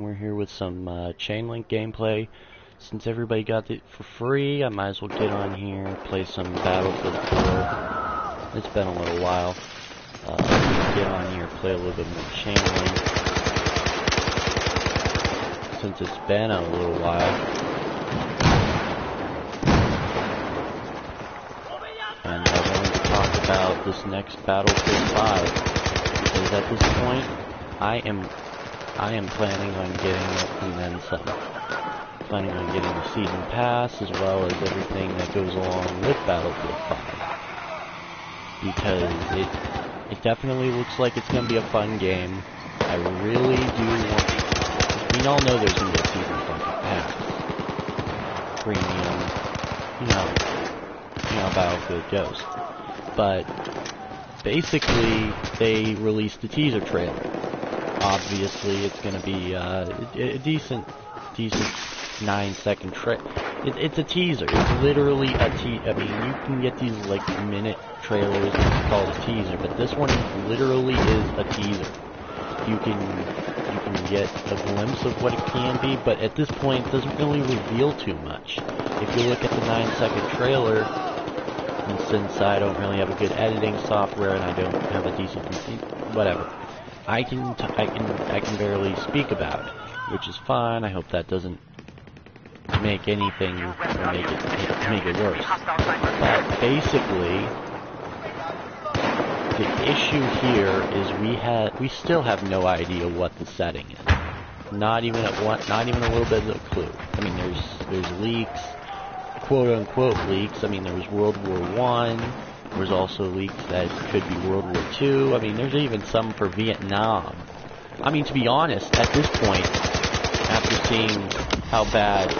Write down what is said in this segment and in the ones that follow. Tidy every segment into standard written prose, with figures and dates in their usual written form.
We're here with some chain link gameplay. Since everybody got it for free, I might as well get on here, play some Battlefield 4. It's been a little while. Get on here, play a little bit more chain link. Since it's been a little while. And I wanted to talk about this next Battlefield 5. Because at this point, I am planning on getting it and then some. Planning on getting the season pass as well as everything that goes along with Battlefield 5. Because it definitely looks like it's going to be a fun game. I really do want... We all know there's going to be a season pass. Premium. You know how Battlefield goes. But basically, they released a teaser trailer. Obviously, it's going to be a decent 9-second it's a teaser. It's literally a I mean, you can get these like minute trailers called a teaser, but this one literally is a teaser. You can get a glimpse of what it can be, but at this point, it doesn't really reveal too much. If you look at the 9-second trailer, and since I don't really have a good editing software and I don't have a decent whatever. I can barely speak about it, which is fine. I hope that doesn't make anything or make it worse. But basically, the issue here is we still have no idea what the setting is. Not even a little bit of a clue. I mean, there's leaks, quote unquote leaks. I mean, there was World War I. There's also leaks that could be World War II. I mean, there's even some for Vietnam. I mean, to be honest, at this point, after seeing how bad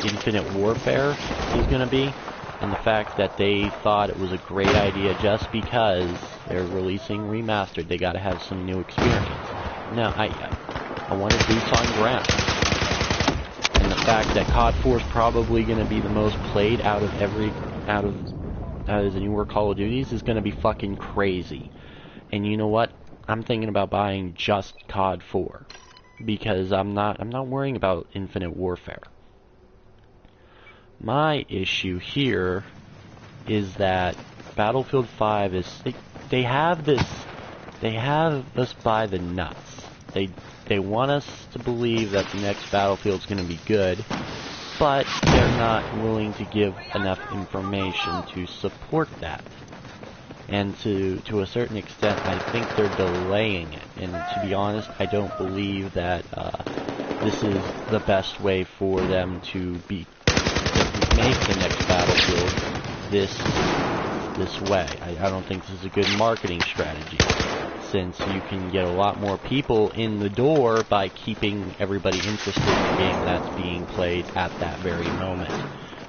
Infinite Warfare is going to be, and the fact that they thought it was a great idea just because they're releasing remastered, they got to have some new experience. Now, I want to boots on ground. And the fact that COD 4 is probably going to be the most played out of the newer Call of Duties is going to be fucking crazy. And you know what? I'm thinking about buying just COD 4 because I'm not worrying about Infinite Warfare. My issue here is that Battlefield 5 is they have us by the nuts. They want us to believe that the next Battlefield is going to be good, but they're not willing to give enough information to support that. And to a certain extent, I think they're delaying it. And to be honest, I don't believe that this is the best way for them to make the next Battlefield this way. I don't think this is a good marketing strategy, since you can get a lot more people in the door by keeping everybody interested in the game that's being played at that very moment.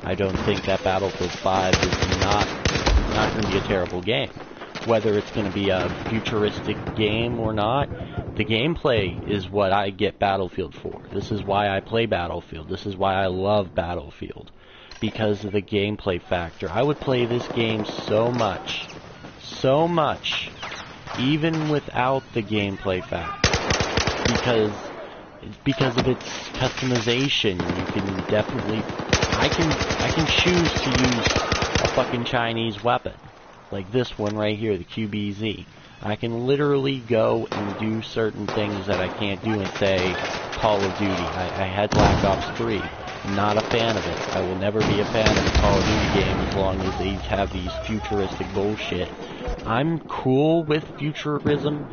I don't think that Battlefield 5 is not going to be a terrible game. Whether it's going to be a futuristic game or not, the gameplay is what I get Battlefield for. This is why I play Battlefield. This is why I love Battlefield. Because of the gameplay factor. I would play this game so much, even without the gameplay factor, because of its customization. You can definitely, I can choose to use a fucking Chinese weapon, like this one right here, the QBZ. I can literally go and do certain things that I can't do in, say, Call of Duty. I had Black Ops 3. Not a fan of it. I will never be a fan of a Call of Duty game as long as they have these futuristic bullshit. I'm cool with futurism,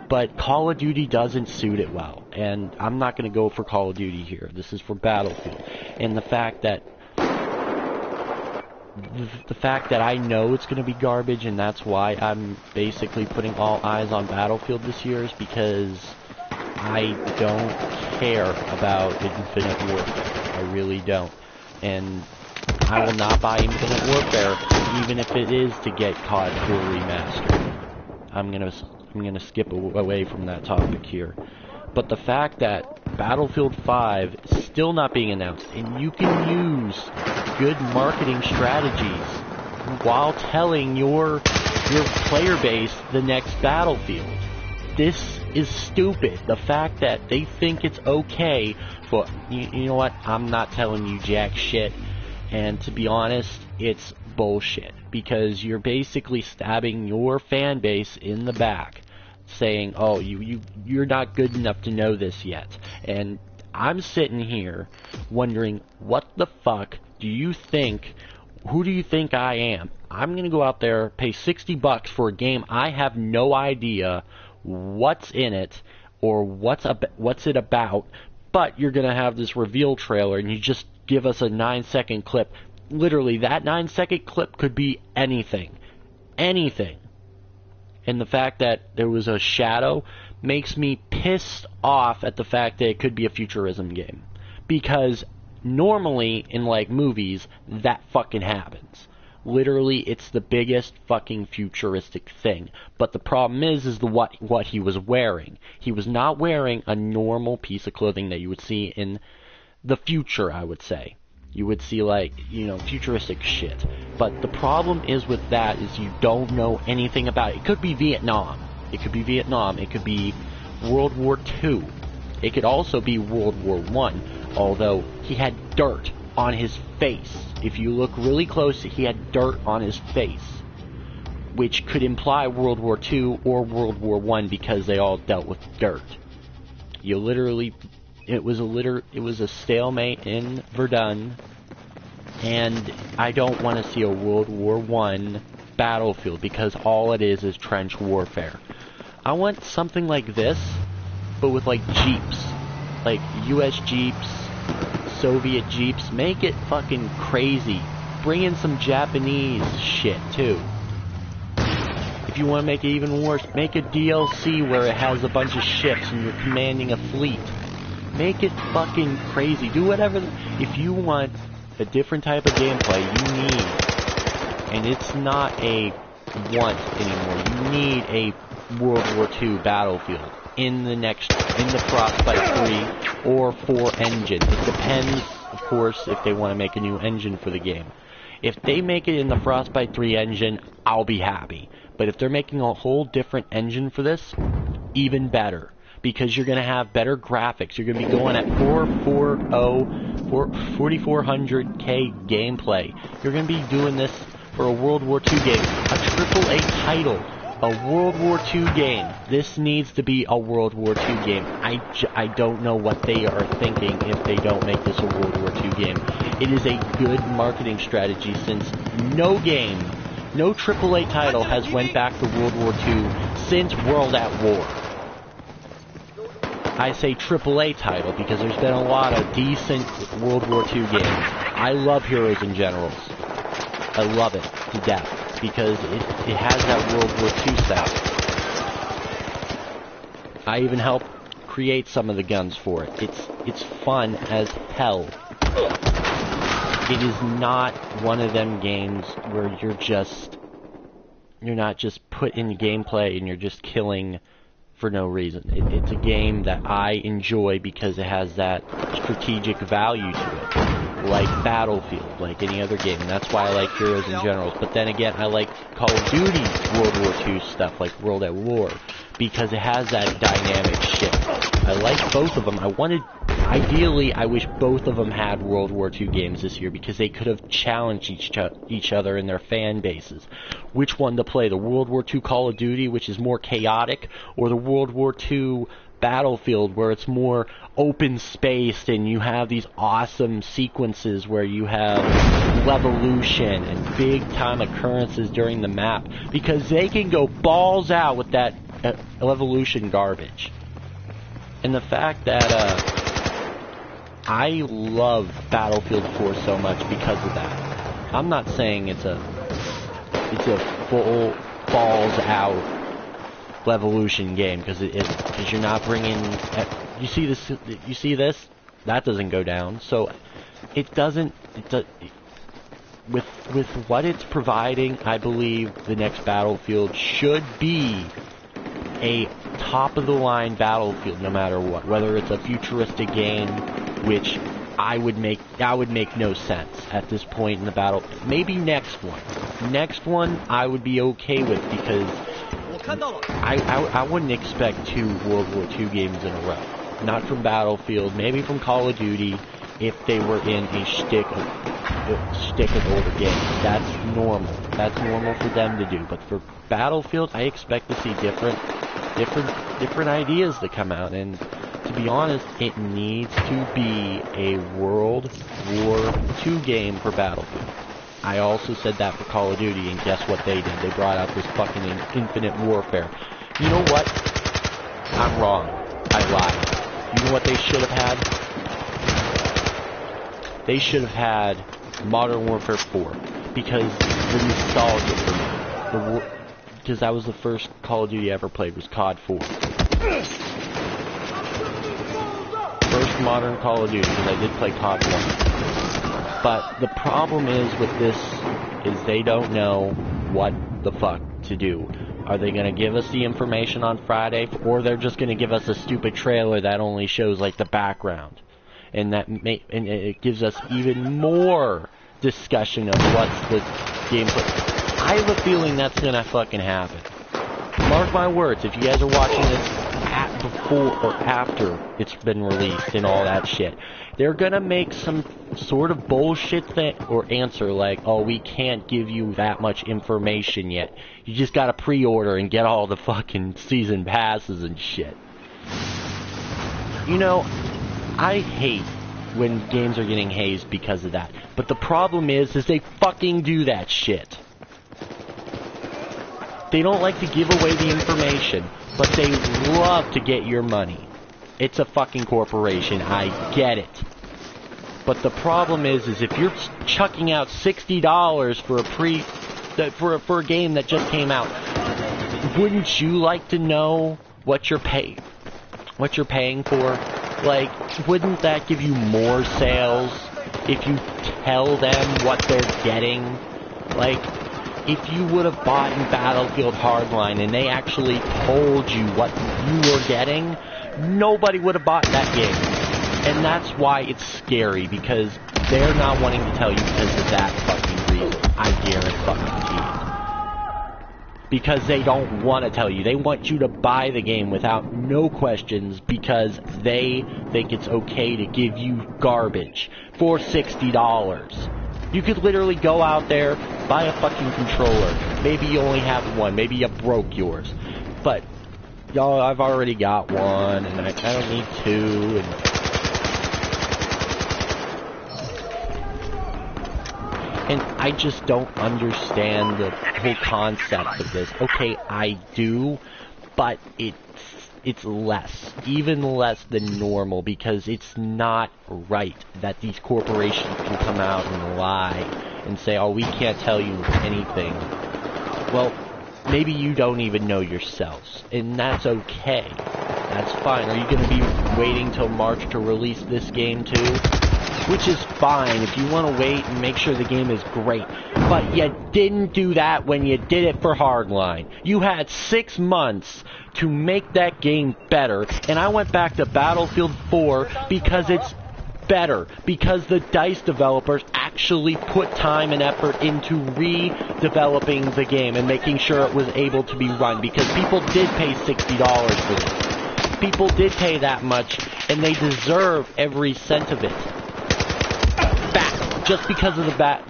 but Call of Duty doesn't suit it well. And I'm not going to go for Call of Duty here. This is for Battlefield. And the fact that I know it's going to be garbage, and that's why I'm basically putting all eyes on Battlefield this year, is because I don't care about Infinite Warfare. I really don't. And I will not buy Infinite Warfare, even if it is to get COD 4 remastered. I'm gonna skip away from that topic here. But the fact that Battlefield 5 is still not being announced, and you can use good marketing strategies while telling your player base the next Battlefield. This is stupid. The fact that they think it's okay for, you know what, I'm not telling you jack shit, and to be honest, it's bullshit, because you're basically stabbing your fan base in the back, saying, oh, you're not good enough to know this yet. And I'm sitting here wondering, what the fuck do you think, who do you think I am? I'm gonna go out there, pay $60 for a game I have no idea what's in it or what's it about, but you're gonna have this reveal trailer and you just give us a 9-second clip. Literally, that 9-second clip could be anything. Anything. And the fact that there was a shadow makes me pissed off at the fact that it could be a futurism game. Because normally, in like movies, that fucking happens. Literally, it's the biggest fucking futuristic thing. But the problem is what he was wearing. He was not wearing a normal piece of clothing that you would see in the future, I would say. You would see, like, you know, futuristic shit. But the problem is with that is you don't know anything about it. It could be Vietnam. It could be Vietnam. It could be World War II. It could also be World War I. Although he had dirt on his face. If you look really close, he had dirt on his face, which could imply World War II or World War I, because they all dealt with dirt. You literally, it was a stalemate in Verdun, and I don't want to see a World War I battlefield, because all it is trench warfare. I want something like this, but with like Jeeps, like US Jeeps, Soviet Jeeps. Make it fucking crazy. Bring in some Japanese shit too. If you want to make it even worse, make a DLC where it has a bunch of ships and you're commanding a fleet. Make it fucking crazy. Do whatever. If you want a different type of gameplay, you need, and it's not a want anymore, you need a World War II battlefield in the Frostbite 3 or 4 engine. It depends, of course, if they want to make a new engine for the game. If they make it in the Frostbite 3 engine, I'll be happy. But if they're making a whole different engine for this, even better. Because you're going to have better graphics. You're going to be going at 4400K gameplay. You're going to be doing this for a World War II game. A AAA title. A World War II game. This needs to be a World War II game. I don't know what they are thinking if they don't make this a World War II game. It is a good marketing strategy, since no game, no AAA title has went back to World War II since World at War. I say AAA title because there's been a lot of decent World War II games. I love Heroes and Generals. I love it to death, because it has that World War II stuff. I even helped create some of the guns for it. It's fun as hell. It is not one of them games where you're not just put in gameplay and you're just killing for no reason. It's a game that I enjoy because it has that strategic value to it. Like Battlefield, like any other game, and that's why I like Heroes and Generals. But then again, I like Call of Duty World War II stuff, like World at War, because it has that dynamic shit. I like both of them. Ideally, I wish both of them had World War II games this year, because they could have challenged each other in their fan bases. Which one to play, the World War II Call of Duty, which is more chaotic, or the World War II Battlefield, where it's more open spaced and you have these awesome sequences where you have revolution and big time occurrences during the map, because they can go balls out with that evolution garbage. And the fact that I love Battlefield 4 so much because of that. I'm not saying it's a full balls out Evolution game, because you're not bringing. You see this? That doesn't go down. So it doesn't. With what it's providing, I believe the next Battlefield should be a top of the line Battlefield, no matter what. Whether it's a futuristic game, which I would make no sense at this point in the battle. Maybe next one I would be okay with, because I wouldn't expect 2 World War II games in a row. Not from Battlefield, maybe from Call of Duty, if they were in a shtick of older games. That's normal. That's normal for them to do. But for Battlefield, I expect to see different ideas that come out. And to be honest, it needs to be a World War II game for Battlefield. I also said that for Call of Duty, and guess what they did? They brought out this fucking Infinite Warfare. You know what? I'm wrong. I lied. You know what they should have had? They should have had Modern Warfare 4, because the nostalgia for me. Because that was the first Call of Duty I ever played, was COD 4. First modern Call of Duty, because I did play COD 1. But the problem is with this, is they don't know what the fuck to do. Are they going to give us the information on Friday, or they're just going to give us a stupid trailer that only shows like the background, and and it gives us even more discussion of what's the gameplay? I have a feeling that's going to fucking happen. Mark my words, if you guys are watching this before or after it's been released and all that shit, they're gonna make some sort of bullshit thing or answer like, oh, we can't give you that much information yet. You just gotta pre-order and get all the fucking season passes and shit. You know, I hate when games are getting hazed because of that. But the problem is they fucking do that shit. They don't like to give away the information, but they love to get your money. It's a fucking corporation, I get it. But the problem is if you're chucking out $60 for a game that just came out, wouldn't you like to know what you're paying for? Like, wouldn't that give you more sales if you tell them what they're getting? Like, if you would have bought in Battlefield Hardline and they actually told you what you were getting, nobody would have bought that game. And that's why it's scary, because they're not wanting to tell you because of that fucking reason. I guarantee it. Because they don't want to tell you. They want you to buy the game without no questions, because they think it's okay to give you garbage for $60. You could literally go out there, buy a fucking controller. Maybe you only have one. Maybe you broke yours. But, y'all, I've already got one, and I don't need two. And I just don't understand the whole concept of this. Okay, I do, but it's less, even less than normal, because it's not right that these corporations can come out and lie and say, oh, we can't tell you anything. Well, maybe you don't even know yourselves, and that's okay. That's fine. Are you going to be waiting till March to release this game too? Which is fine if you want to wait and make sure the game is great. But you didn't do that when you did it for Hardline. You had 6 months to make that game better, and I went back to Battlefield 4 because it's better. Because the DICE developers actually put time and effort into redeveloping the game and making sure it was able to be run. Because people did pay $60 for this. People did pay that much, and they deserve every cent of it. Just because of the bad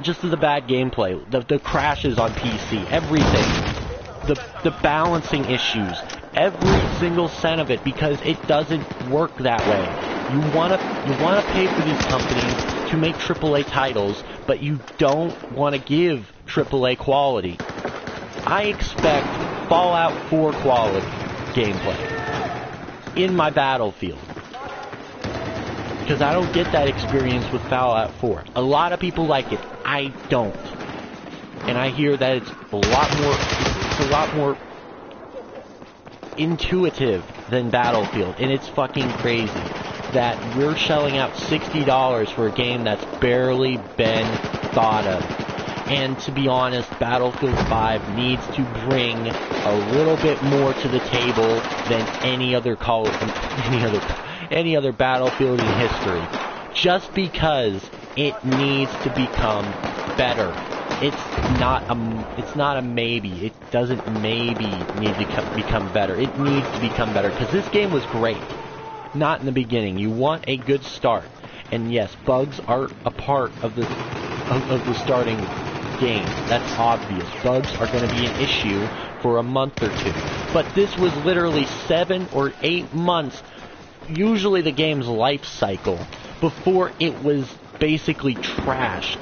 gameplay, the crashes on PC, everything, the balancing issues, every single cent of it, because it doesn't work that way. You wanna pay for these companies to make AAA titles, but you don't want to give AAA quality. I expect Fallout 4 quality gameplay in my Battlefield. Because I don't get that experience with Fallout 4. A lot of people like it. I don't. And I hear that it's a lot more intuitive than Battlefield. And it's fucking crazy that we're shelling out $60 for a game that's barely been thought of. And to be honest, Battlefield 5 needs to bring a little bit more to the table than any other Battlefield in history, just because it needs to become better. it's not a maybe. It doesn't maybe need to become better. It needs to become better because this game was great. Not in the beginning. You want a good start, and yes, bugs are a part of the starting game. That's obvious. Bugs are going to be an issue for a month or two. But this was literally 7 or 8 months, usually the game's life cycle, before it was basically trashed.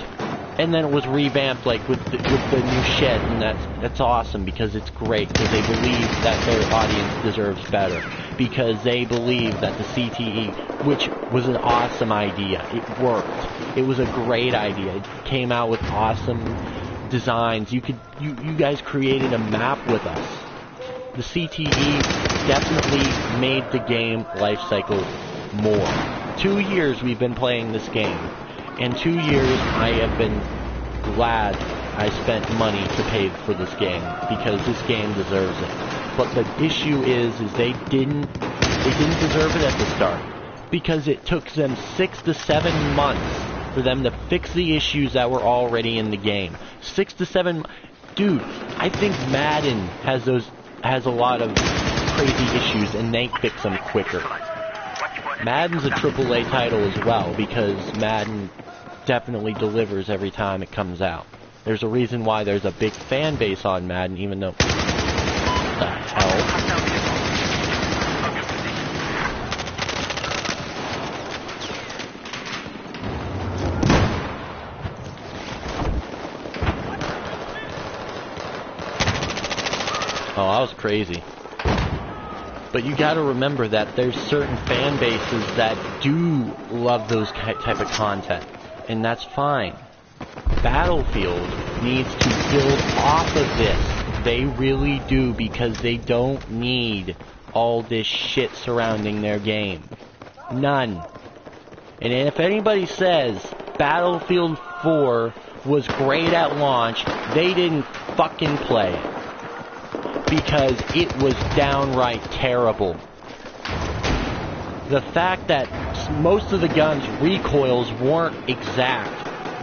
And then it was revamped, like, with the new shed, and that's awesome, because it's great, because they believe that their audience deserves better. Because they believe that the CTE, which was an awesome idea, it worked. It was a great idea. It came out with awesome designs. You guys created a map with us. The CTE definitely made the game life cycle more. 2 years we've been playing this game. In 2 years, I have been glad I spent money to pay for this game, because this game deserves it. But the issue is they didn't deserve it at the start, because it took them 6 to 7 months for them to fix the issues that were already in the game. 6 to 7, dude. I think Madden has a lot of crazy issues, and they fix them quicker. Madden's a AAA title as well, because Madden definitely delivers every time it comes out. There's a reason why there's a big fan base on Madden, even though... What the hell? Oh, that was crazy. But you gotta remember that there's certain fan bases that do love those type of content. And that's fine. Battlefield needs to build off of this. They really do, because they don't need all this shit surrounding their game. None. And if anybody says Battlefield 4 was great at launch, they didn't fucking play it. Because it was downright terrible. The fact that most of the gun's recoils weren't exact.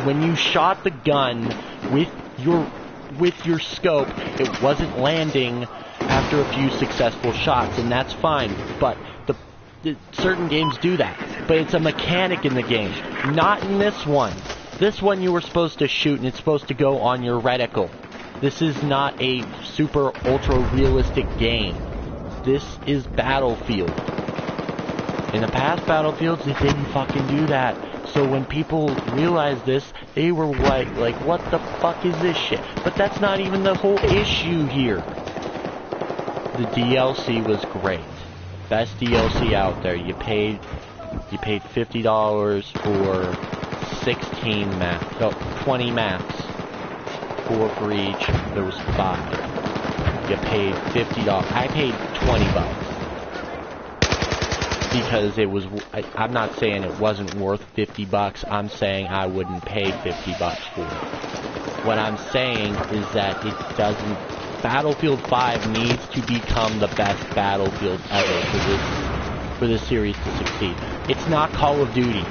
When you shot the gun with your scope, it wasn't landing after a few successful shots, and that's fine. But certain games do that. But it's a mechanic in the game, not in this one. This one you were supposed to shoot, and it's supposed to go on your reticle. This is not a super ultra realistic game. This is Battlefield. In the past Battlefields, they didn't fucking do that. So when people realized this, they were like, what the fuck is this shit? But that's not even the whole issue here. The DLC was great. Best DLC out there. You paid $50 for 16 maps. No, 20 maps. 4 for each. There was 5. You paid $50. I paid $20. Because it was, I'm not saying it wasn't worth $50, I'm saying I wouldn't pay $50 for it. What I'm saying is that it doesn't, Battlefield 5 needs to become the best Battlefield ever for this series to succeed. It's not Call of Duty.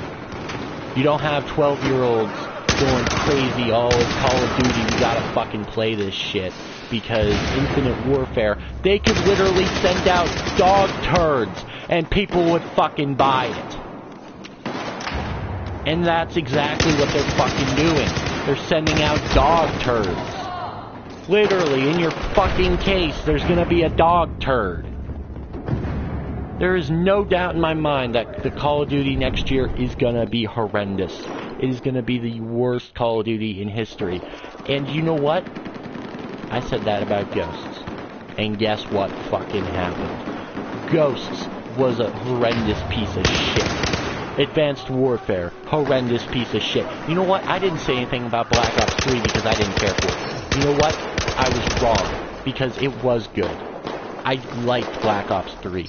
You don't have 12-year-olds going crazy, oh, it's Call of Duty, we gotta fucking play this shit. Because Infinite Warfare, they could literally send out dog turds and people would fucking buy it. And that's exactly what they're fucking doing. They're sending out dog turds. Literally, in your fucking case, there's gonna be a dog turd. There is no doubt in my mind that the Call of Duty next year is gonna be horrendous. It is gonna be the worst Call of Duty in history. And you know what? I said that about Ghosts. And guess what fucking happened? Ghosts was a horrendous piece of shit. Advanced Warfare, horrendous piece of shit. You know what? I didn't say anything about Black Ops 3 because I didn't care for it. You know what? I was wrong. Because it was good. I liked Black Ops 3.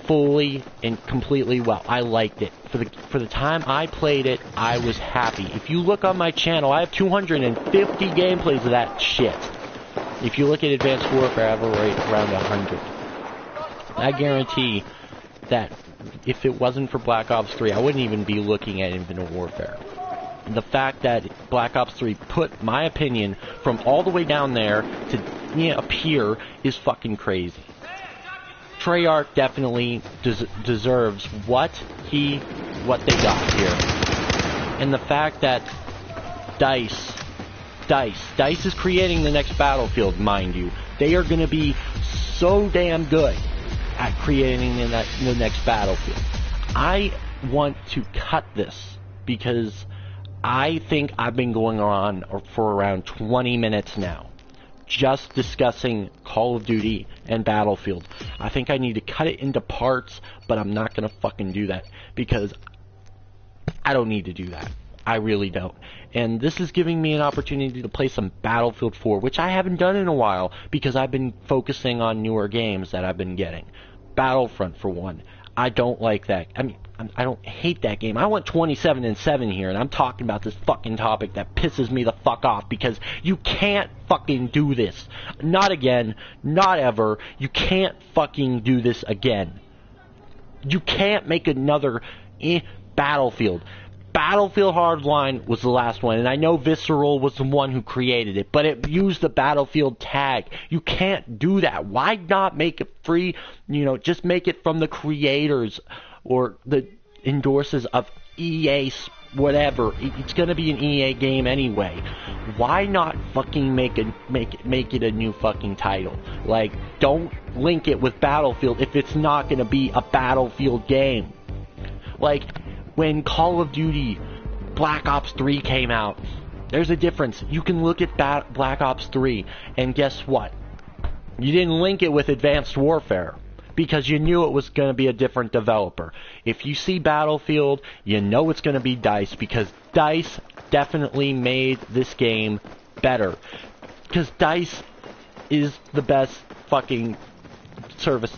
Fully and completely well. I liked it. For the time I played it, I was happy. If you look on my channel, I have 250 gameplays of that shit. If you look at Advanced Warfare, I have around 100. I guarantee that if it wasn't for Black Ops 3, I wouldn't even be looking at Infinite Warfare. The fact that Black Ops 3 put my opinion from all the way down there to up here is fucking crazy. Treyarch definitely deserves what they got here. And the fact that DICE is creating the next Battlefield, mind you. They are going to be so damn good at creating the next Battlefield. I want to cut this because I think I've been going on for around 20 minutes now, just discussing Call of Duty and Battlefield. I think I need to cut it into parts, but I'm not going to fucking do that because I don't need to do that. I really don't. And this is giving me an opportunity to play some Battlefield 4, which I haven't done in a while because I've been focusing on newer games that I've been getting. Battlefront, for one. I don't like that. I mean, I don't hate that game. I want 27-7 here, and I'm talking about this fucking topic that pisses me the fuck off because you can't fucking do this. Not again. Not ever. You can't fucking do this again. You can't make another Battlefield. Battlefield Hardline was the last one, and I know Visceral was the one who created it, but it used the Battlefield tag. You can't do that. Why not make it free? You know, just make it from the creators or the endorsers of EA, whatever. It's gonna be an EA game anyway. Why not fucking make it a new fucking title? Like, don't link it with Battlefield if it's not gonna be a Battlefield game. Like, when Call of Duty Black Ops 3 came out, there's a difference. You can look at Black Ops 3, and guess what? You didn't link it with Advanced Warfare, because you knew it was going to be a different developer. If you see Battlefield, you know it's going to be DICE, because DICE definitely made this game better. Because DICE is the best fucking service.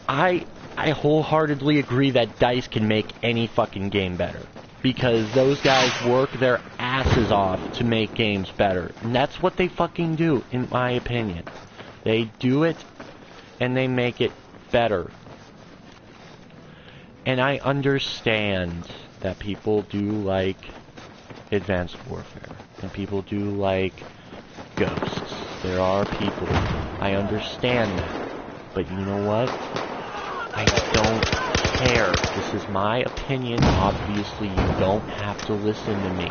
I wholeheartedly agree that DICE can make any fucking game better. Because those guys work their asses off to make games better. And that's what they fucking do, in my opinion. They do it, and they make it better. And I understand that people do like Advanced Warfare. And people do like Ghosts. There are people. I understand that. But you know what? I don't care. This is my opinion. Obviously, you don't have to listen to me.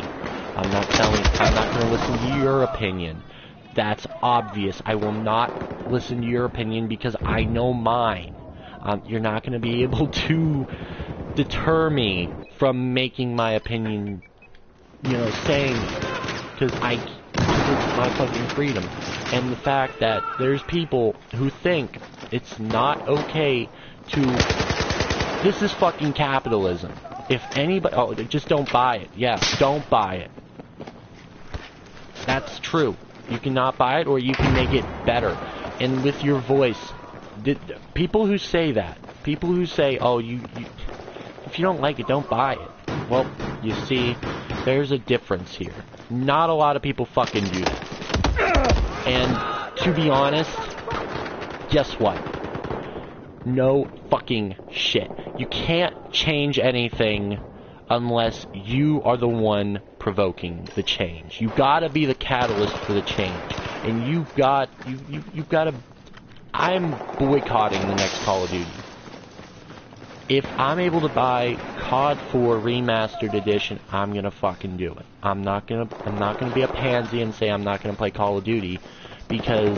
I'm not going to listen to your opinion. That's obvious. I will not listen to your opinion because I know mine. You're not going to be able to deter from making my opinion, saying, because it's my fucking freedom. And the fact that there's people who think it's not okay this is fucking capitalism. If anybody, just don't buy it. Yeah, don't buy it. That's true. You cannot buy it, or you can make it better. And with your voice, people who say that, people who say, oh, if you don't like it, don't buy it. Well, you see, there's a difference here. Not a lot of people fucking do that. And to be honest, guess what? No fucking shit. You can't change anything unless you are the one provoking the change. You gotta be the catalyst for the change. And you've gotta... I'm boycotting the next Call of Duty. If I'm able to buy COD 4 Remastered Edition, I'm gonna fucking do it. I'm not gonna be a pansy and say I'm not gonna play Call of Duty, because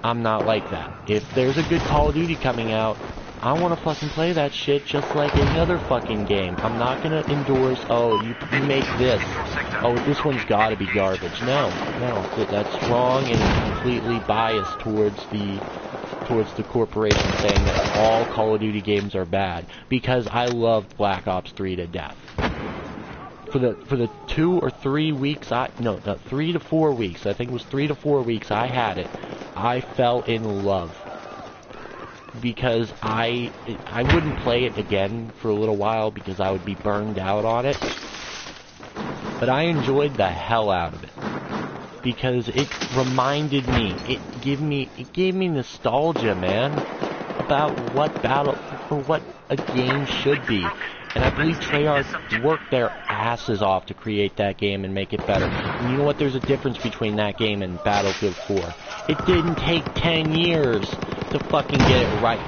I'm not like that. If there's a good Call of Duty coming out, I want to fucking play that shit just like any other fucking game. I'm not gonna endorse, oh, you make this. Oh, this one's gotta be garbage. No, that's wrong and completely biased towards the corporation, saying that all Call of Duty games are bad. Because I loved Black Ops 3 to death. For the 2 or 3 weeks, 3 to 4 weeks, I think it was 3 to 4 weeks I had it, I fell in love. Because I wouldn't play it again for a little while because I would be burned out on it. But I enjoyed the hell out of it. Because it reminded me, it gave me nostalgia, man, about what a game should be. And I believe Treyarch worked their asses off to create that game and make it better. And you know what? There's a difference between that game and Battlefield 4. It didn't take 10 years to fucking get it right.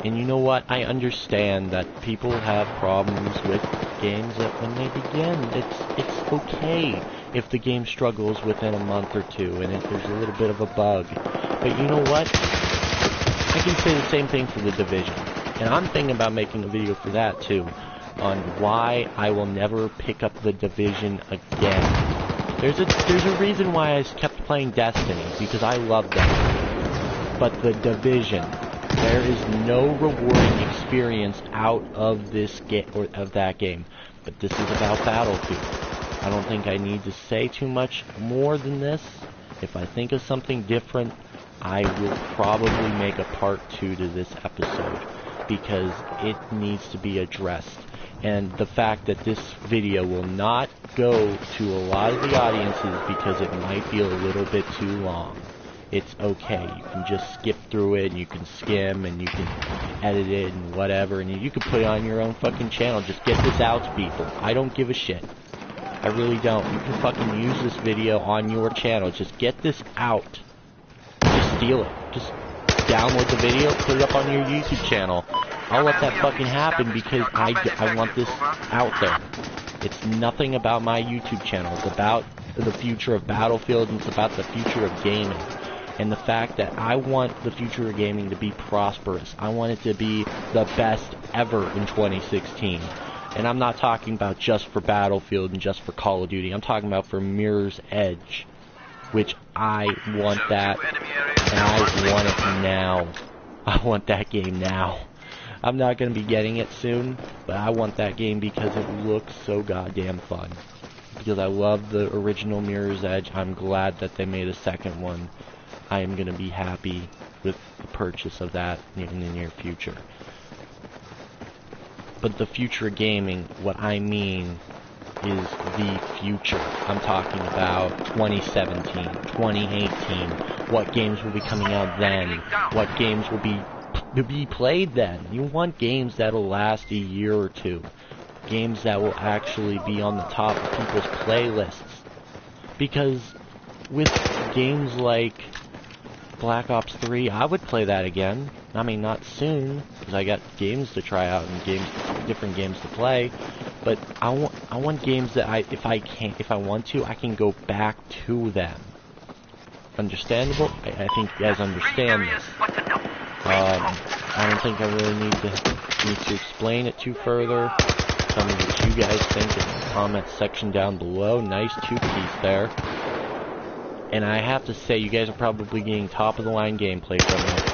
And you know what? I understand that people have problems with games that when they begin, it's okay if the game struggles within a month or two and if there's a little bit of a bug. But you know what? I can say the same thing for The Division. And I'm thinking about making a video for that too, on why I will never pick up The Division again. There's a reason why I kept playing Destiny, because I love that. But The Division, there is no rewarding experience out of this game or of that game. But this is about Battlefield. I don't think I need to say too much more than this. If I think of something different, I will probably make a part 2 to this episode, because it needs to be addressed. And the fact that this video will not go to a lot of the audiences because it might be a little bit too long. It's okay. You can just skip through it, and you can skim, and you can edit it, and whatever, and you can put it on your own fucking channel. Just get this out to people. I don't give a shit. I really don't. You can fucking use this video on your channel. Just get this out. Just steal it. Just download the video, put it up on your YouTube channel. I'll let that fucking happen because I want this out there. It's nothing about my YouTube channel. It's about the future of Battlefield, and it's about the future of gaming. And the fact that I want the future of gaming to be prosperous. I want it to be the best ever in 2016. And I'm not talking about just for Battlefield and just for Call of Duty. I'm talking about for Mirror's Edge, which I want that, and I want it now. I want that game now. I'm not going to be getting it soon, but I want that game because it looks so goddamn fun. Because I love the original Mirror's Edge. I'm glad that they made a second one. I am going to be happy with the purchase of that in the near future. But the future of gaming, what I mean is the future. I'm talking about 2017, 2018. What games will be coming out then? What games will be played then? You want games that'll last a year or two. Games that will actually be on the top of people's playlists. Because with games like Black Ops 3, I would play that again. I mean, not soon, because I got games to try out and different games to play. But I want games that if I want to, I can go back to them. Understandable? I think you guys understand this. I don't think I really need to explain it too further. Tell me what you guys think in the comment section down below. Nice two-piece there. And I have to say, you guys are probably getting top-of-the-line gameplay from it.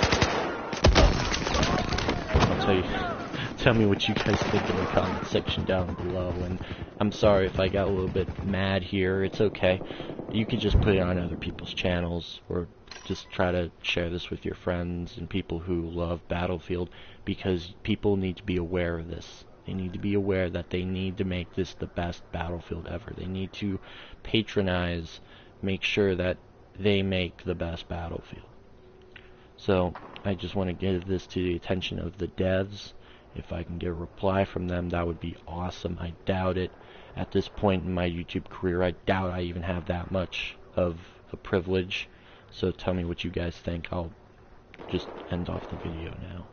Tell me what you guys think in the comment section down below. And I'm sorry if I got a little bit mad here. It's okay. You can just put it on other people's channels, or just try to share this with your friends and people who love Battlefield, because people need to be aware of this. They need to be aware that they need to make this the best Battlefield ever. They need to patronize, make sure that they make the best Battlefield. So I just want to give this to the attention of the devs. If I can get a reply from them, that would be awesome. I doubt it. At this point in my YouTube career, I doubt I even have that much of a privilege. So tell me what you guys think. I'll just end off the video now.